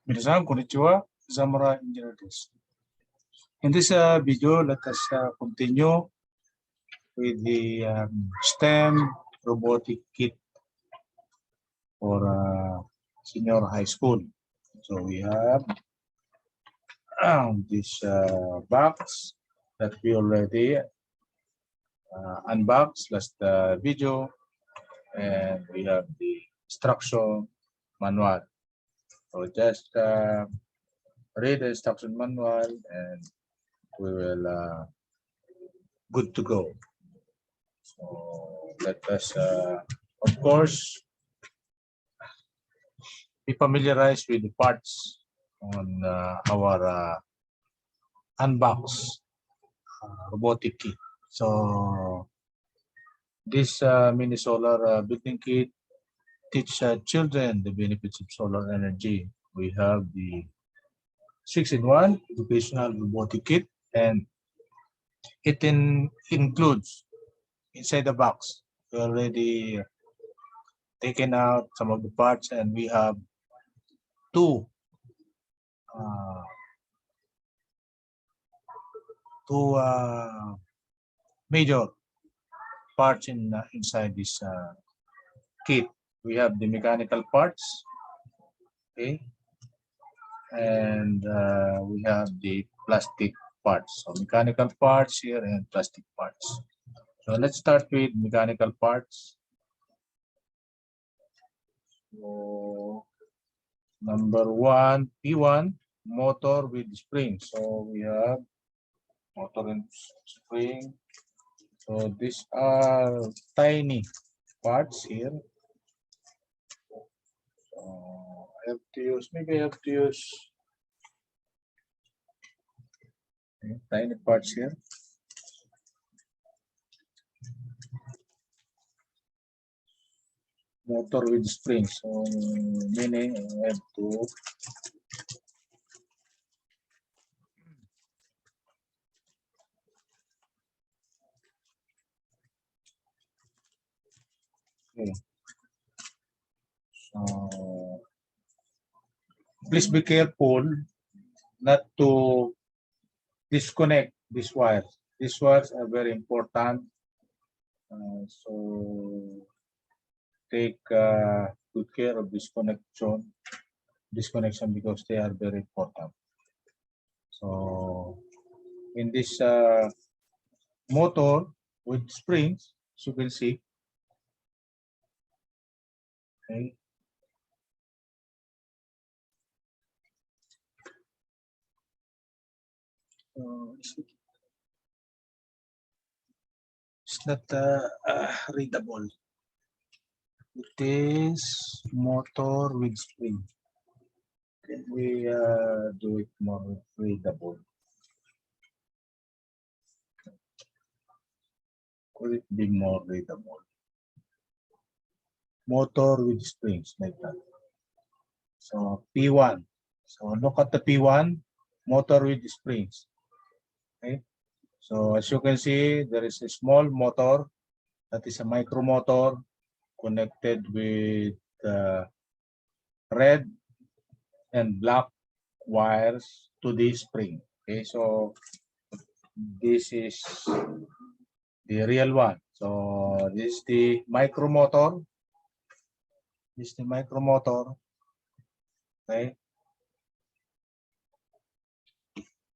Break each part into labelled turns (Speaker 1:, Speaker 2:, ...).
Speaker 1: Minasan, konnichiwa, Zamurai Engineer desu. In this video, let us continue with the STEM robotic kit for senior high school. So we have this box that we already unboxed last video, and we have the instruction manual. So just read the instruction manual and we will good to go. So let us of course be familiarized with the parts on our unbox robotic kit. So this mini solar building kit teach children the benefits of solar energy. We have the 6-in-1 educational robotic kit, and it includes inside the box. We already taken out some of the parts, and we have two major parts inside this kit. We have the mechanical parts, okay, and we have the plastic parts. So mechanical parts here and plastic parts. So let's start with mechanical parts. So number one, P1, motor with spring. So we have motor and spring. So these are tiny parts here. So I have to use, maybe I have to use tiny parts here. Motor with spring. So meaning I have to okay. So please be careful not to disconnect these wires. These wires are very important. So take good care of disconnection because they are very important. So in this motor with springs, as you will see, okay. It's not readable. It is motor with spring. Can we do it more readable? Could it be more readable? Motor with springs like that. So P1. So look at the P1, motor with springs. Okay. So as you can see, there is a small motor that is a micro motor connected with red and black wires to the spring. Okay, so this is the real one. So this is the micro motor. This is the micro motor. Okay.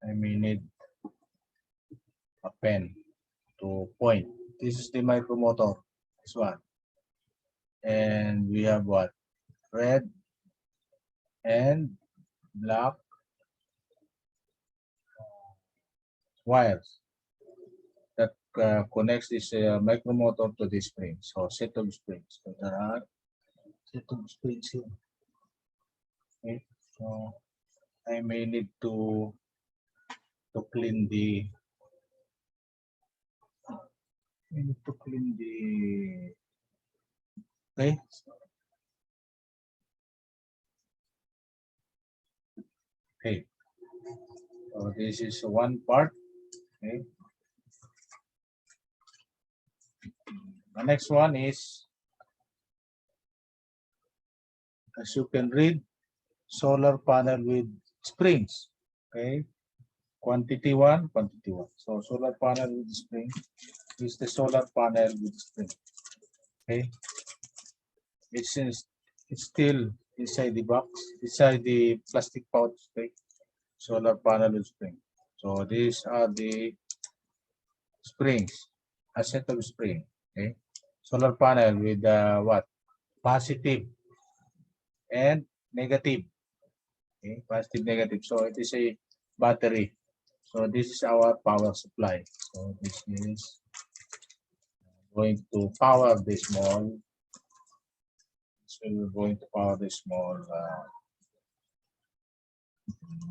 Speaker 1: I may need a pen to point. This is the micro motor. This one. And we have what? Red and black wires that connects this micro motor to the spring. So set of springs. So there are set of springs here. Okay. So I may need to clean the okay. Okay. So this is one part. Okay. The next one is, as you can read, solar panel with springs. Okay, quantity one. So solar panel with spring is the solar panel with spring. Okay, it's still inside the box, inside the plastic pouch. Okay, solar panel with spring. So these are the springs, a set of spring. Okay, solar panel with what? Positive and negative. Okay, positive, negative. So it is a battery. So this is our power supply. So this is going to power the small. So we're going to power the small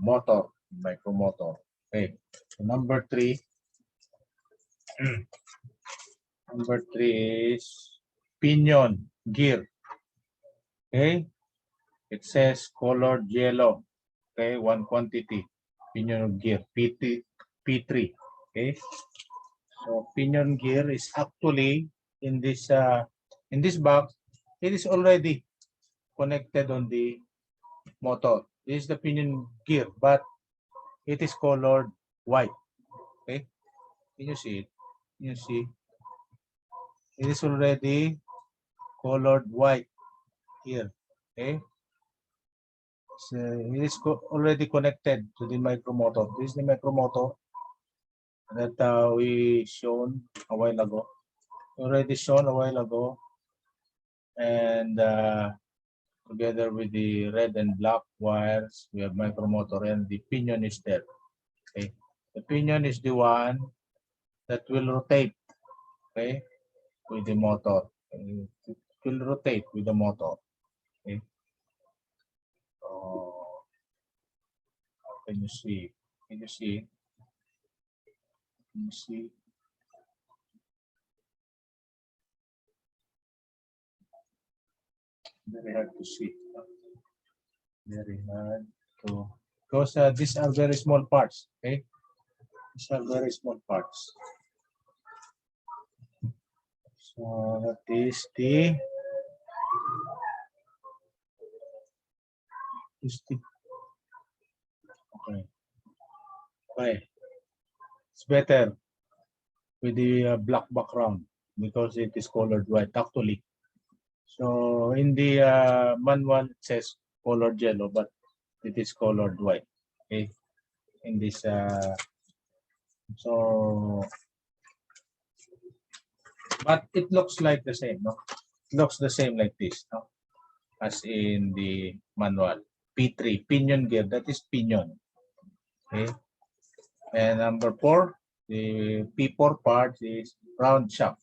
Speaker 1: motor, micro motor. Okay. So number three. Number three is pinion gear. Okay. It says colored yellow. Okay, one quantity. Pinion gear P3. Okay. So pinion gear is actually in this box. It is already connected on the motor. This is the pinion gear, but it is colored white. Okay, can you see it? Can you see? It is already colored white here. Okay, so it is already connected to the micromotor. This is the micromotor that we shown a while ago. Already shown a while ago, and together with the red and black wires, we have micromotor, and the pinion is there. Okay, the pinion is the one that will rotate. Okay, with the motor. It will rotate with the motor. Okay. So can you see? Can you see? Can you see? Very hard to see. Very hard to, because these are very small parts. Okay, these are very small parts. So that is the okay. Okay, it's better with the black background because it is colored white actually. So in the manual it says colored yellow, but it is colored white. Okay, in this so but it looks like the same, no? It looks the same like this, no? As in the manual. P3, pinion gear, that is pinion. Okay. And number 4, the P4 part is round shaft.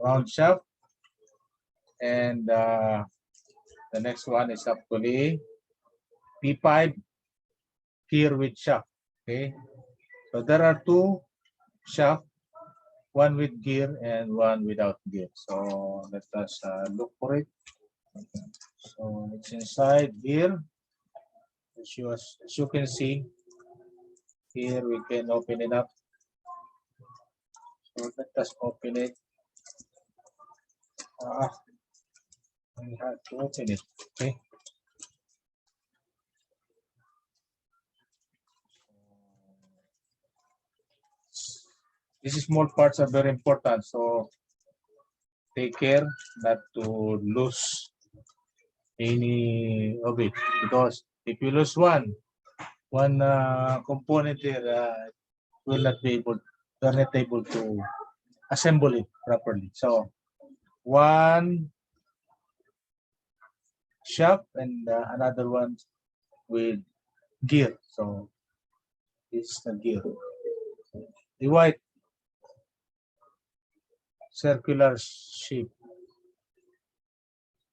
Speaker 1: Round shaft. And the next one is actually P5 gear with shaft. Okay. So there are two shafts, one with gear and one without gear. So let us look for it. So it's inside here. As you can see, here we can open it up. So let us open it. We have to open it. Okay. These small parts are very important. So take care not to lose any of it, because if you lose one component here, will not be able, you're not able to assemble it properly. So one shaft and another one with gear. So this is the gear. The white circular shape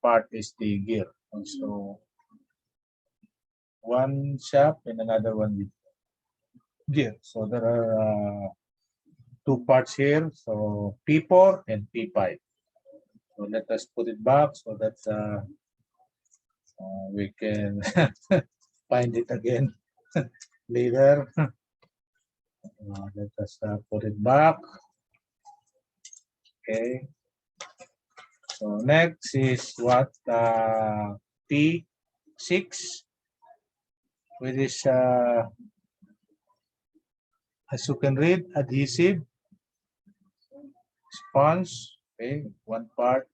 Speaker 1: part is the gear. And so one shaft and another one with gear. So there are two parts here. So P4 and P5. So let us put it back so that we can find it again later. Let us put it back. Okay. So next is what P6. 6 with this, as you can read, adhesive, sponge, okay, one part,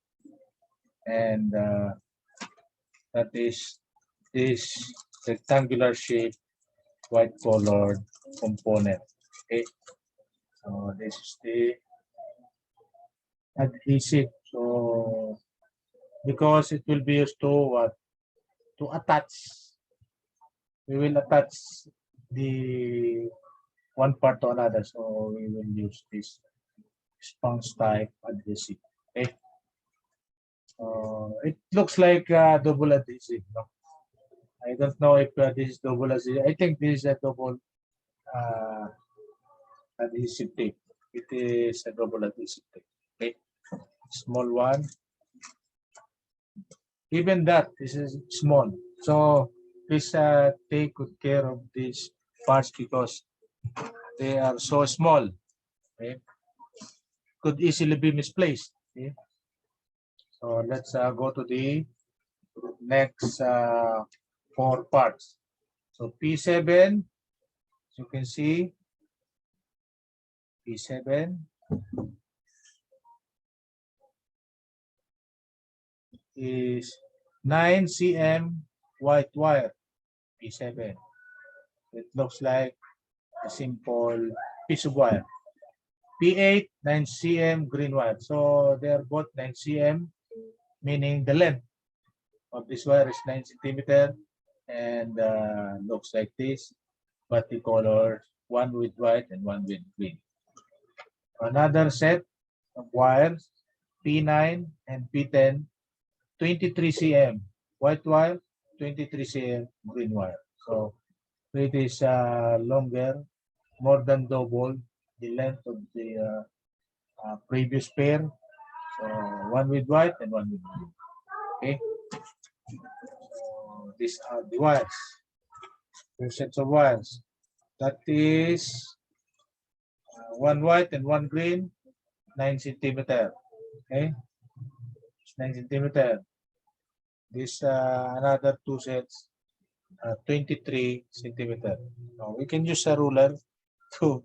Speaker 1: and that is this rectangular shape, white colored component. Okay, so this is the adhesive. So because it will be used to what? To attach. We will attach the one part to another. So we will use this sponge type adhesive. Okay. It looks like double adhesive. No? I don't know if this is double adhesive. I think this is a double adhesive tape. It is a double adhesive tape. Okay. Small one. Even that, this is small. So please take good care of these parts because they are so small. Okay? Could easily be misplaced. Okay? So let's go to the next 4 parts. So P7, as you can see, P7 is 9 cm white wire, P7. It looks like a simple piece of wire. P8, 9 cm green wire. So they are both 9 cm, meaning the length of this wire is 9 centimeter and looks like this, but the color, one with white and one with green. Another set of wires, P9 and P10, 23 cm white wire, 23 cm green wire. So it is longer, more than double the length of the previous pair. So one with white and one with blue. Okay. So these are the wires. 2 sets of wires. That is one white and one green, 9 centimeter. Okay. It's 9 centimeter. This another 2 sets, 23 centimeter. Now we can use a ruler to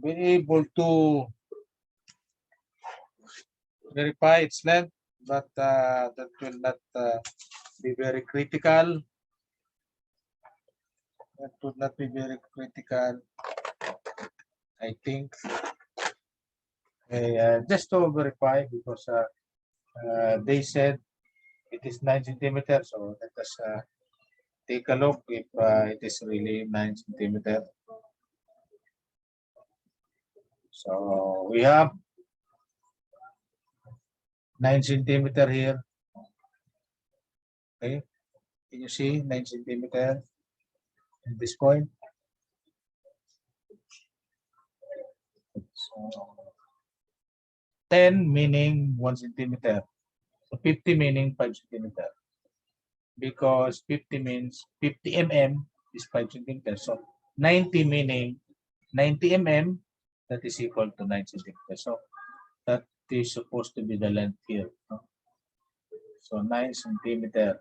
Speaker 1: be able to verify its length, but that will not be very critical. That would not be very critical, I think. Just to verify, because they said it is 9 centimeters, so let us take a look if it is really 9 centimeters. So we have 9 centimeter here. Okay, can you see 9 centimeter at this point? So 10 meaning 1 centimeter. So 50 meaning 5 centimeter. Because 50 means 50 mm is 5 centimeters. So 90 meaning 90 mm, that is equal to 9 centimeters. So that is supposed to be the length here. No? So 9 centimeter.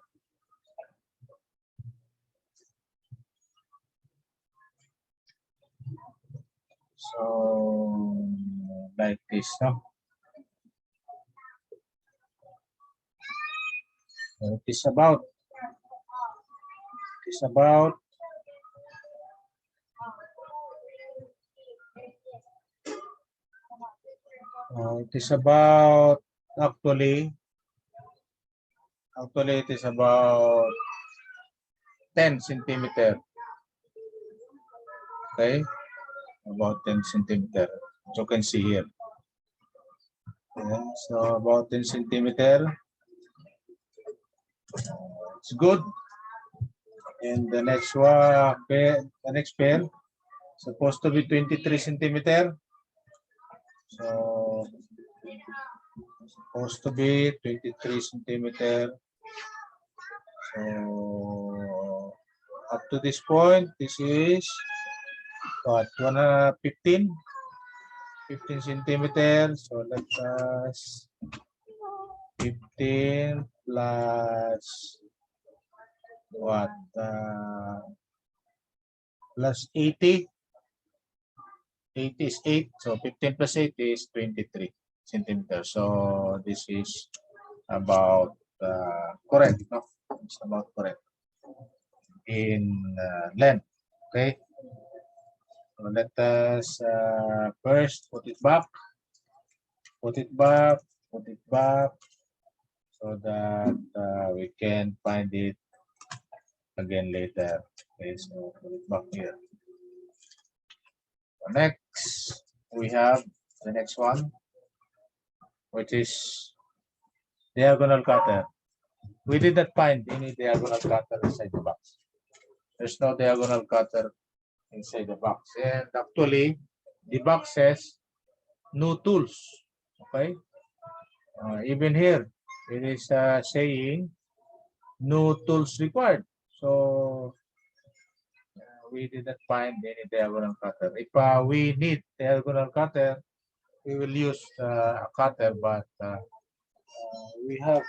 Speaker 1: So like this. No? So it is about actually it is about 10 centimeter. Okay, about 10 centimeter. As you can see here. Yeah, so about 10 centimeter. It's good. And the next one, the next pair, supposed to be 23 centimeter. So supposed to be 23 centimeter. So up to this point, this is what, 15 centimeters. So let us 15 plus what? Plus 80. 80 is 8. So 15 plus 8 is 23 centimeters. So this is about correct. No? It's about correct in length. Okay. So let us first put it back. Put it back. Put it back. So that we can find it again later. Okay, so put it back here. So next, we have the next one, which is diagonal cutter. We did not find any diagonal cutter inside the box. There's no diagonal cutter inside the box. And actually, the box says no tools. Okay. Even here, it is saying no tools required. So we didn't find any diagonal cutter. If we need diagonal cutter, we will use a cutter, but we have,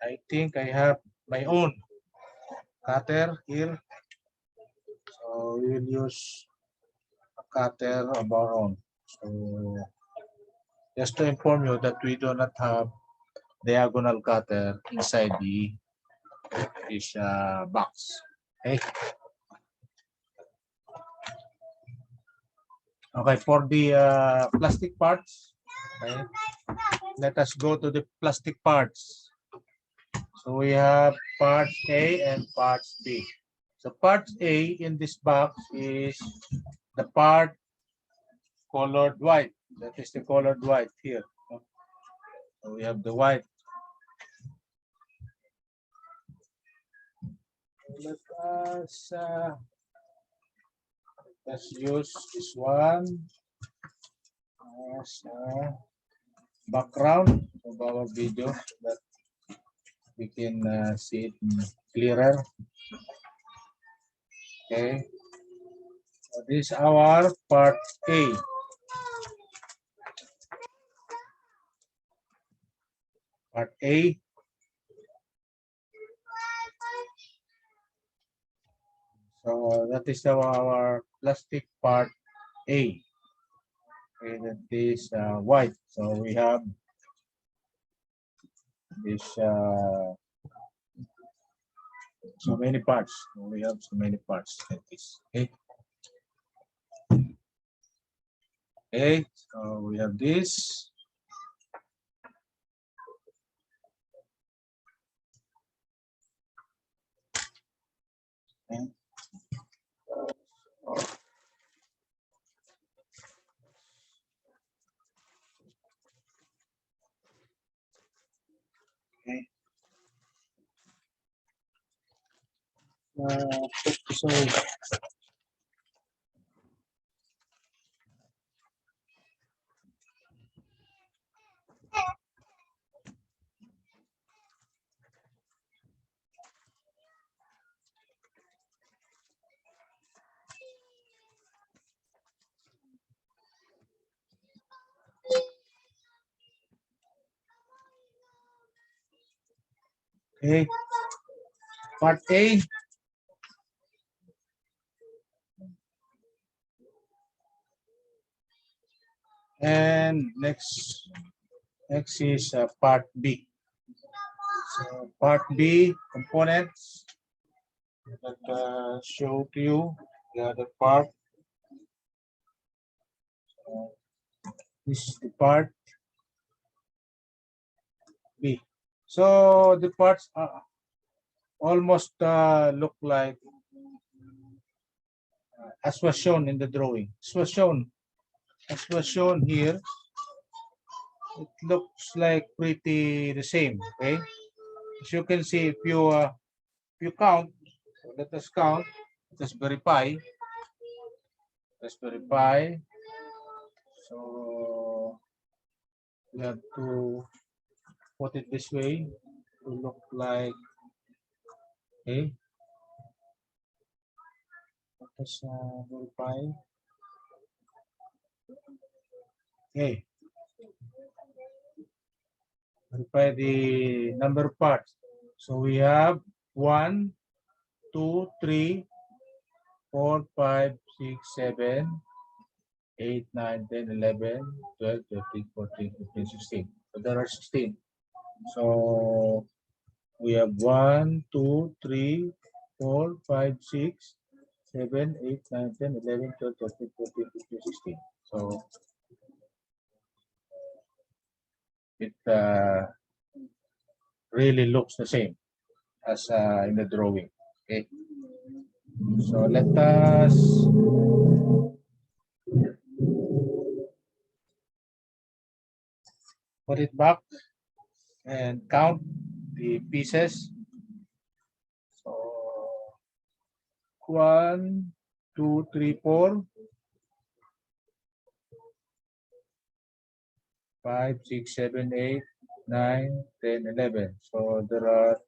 Speaker 1: I think I have my own cutter here. So we will use a cutter of our own. So just to inform you that we do not have diagonal cutter inside this box. Okay. Okay, for the plastic parts, okay, let us go to the plastic parts. So we have parts A and parts B. So part A in this box is the part colored white. That is the colored white here. So we have the white. Let's use this one as a background of our video so that we can see it clearer. Okay. So this is our part A. Part A. So that is our plastic part A. Okay, that is white. So we have this so many parts. We have so many parts like this. Okay. Okay. So we have this. Okay. Okay. So okay. Part A. And next is part B. So part B components that show to you the other part. This is the part B. So the parts almost look like as was shown in the drawing. As was shown here. It looks like pretty the same. Okay. As you can see, if you count, so let us count. Let us verify. Let's verify. So we have to put it this way to look like, okay. Let us verify. Okay. verify the number of parts. So we have 1, 2, 3, 4, 5, 6, 7, 8, 9, 10, 11, 12, 13, 14, 15, 16. So there are 16. So we have 1, 2, 3, 4, 5, 6, 7, 8, 9, 10, 11, 12, 13, 14, 15, 16. So it really looks the same as in the drawing. Okay. So let us put it back and count the pieces. So 1, 2, 3, 4, 5, 6, 7, 8, 9, 10, 11. So there are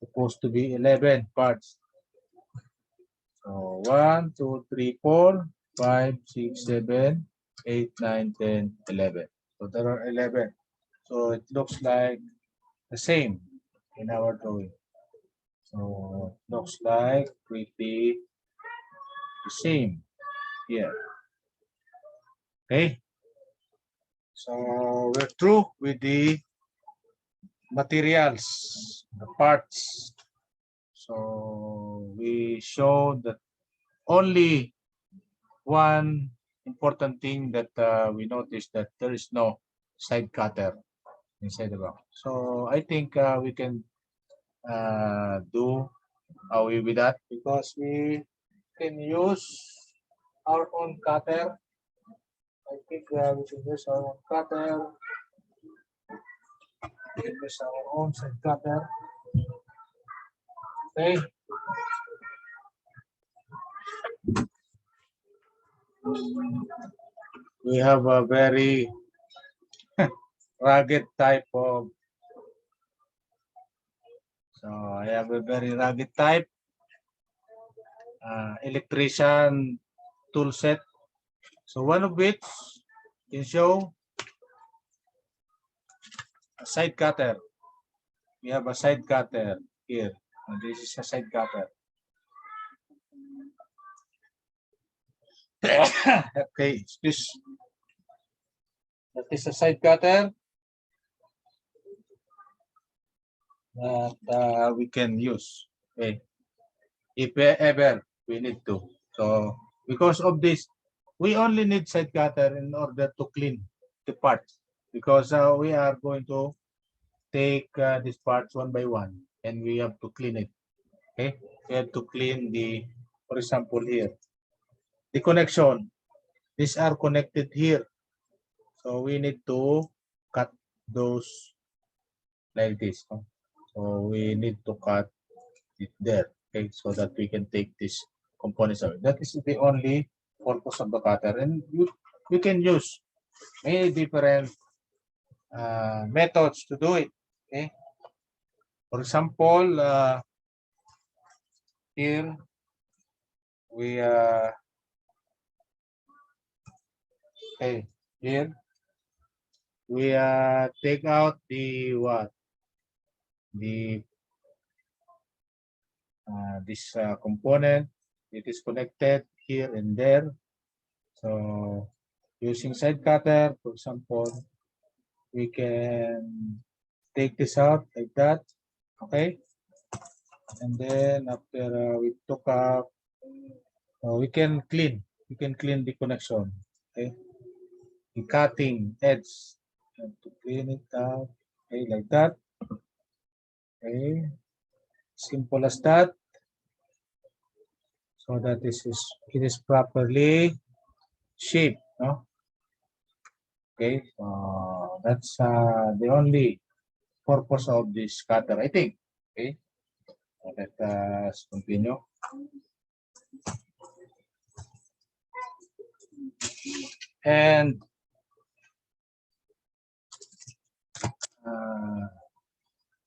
Speaker 1: supposed to be 11 parts. So 1, 2, 3, 4, 5, 6, 7, 8, 9, 10, 11. So there are 11. So it looks like the same in our drawing. So it looks like pretty the same here. Okay. So we're through with the materials, the parts. So we showed that only one important thing that we noticed that there is no side cutter inside the box. So I think we can do away with that because we can use our own cutter. I think we can use our own cutter. We can use our own side cutter. Okay. We have a very rugged type of. So I have a very rugged type electrician tool set. So one of which can show a side cutter. We have a side cutter here. And this is a side cutter. Okay, that is a side cutter that we can use. Okay, if ever we need to. So because of this, we only need side cutter in order to clean the parts because we are going to take these parts one by one and we have to clean it. Okay, we have to clean the, for example, here the connection. These are connected here, so we need to cut those like this. So we need to cut it there, okay, so that we can take this components out. That is the only purpose of the cutter, and you can use many different methods to do it. Okay, for example, here we okay, here we take out the what the this component. It is connected here and there. So using side cutter, for example, we can take this out like that. Okay, and then after we took out, we can clean. We can clean the connection. Okay, the cutting edge and to clean it out. Okay, like that. Okay, simple as that. So that it is properly shaped. No? Okay, that's the only purpose of this cutter, I think. Okay, so let us continue. And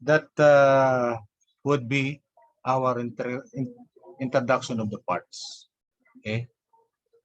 Speaker 1: that would be our introduction of the parts. Okay,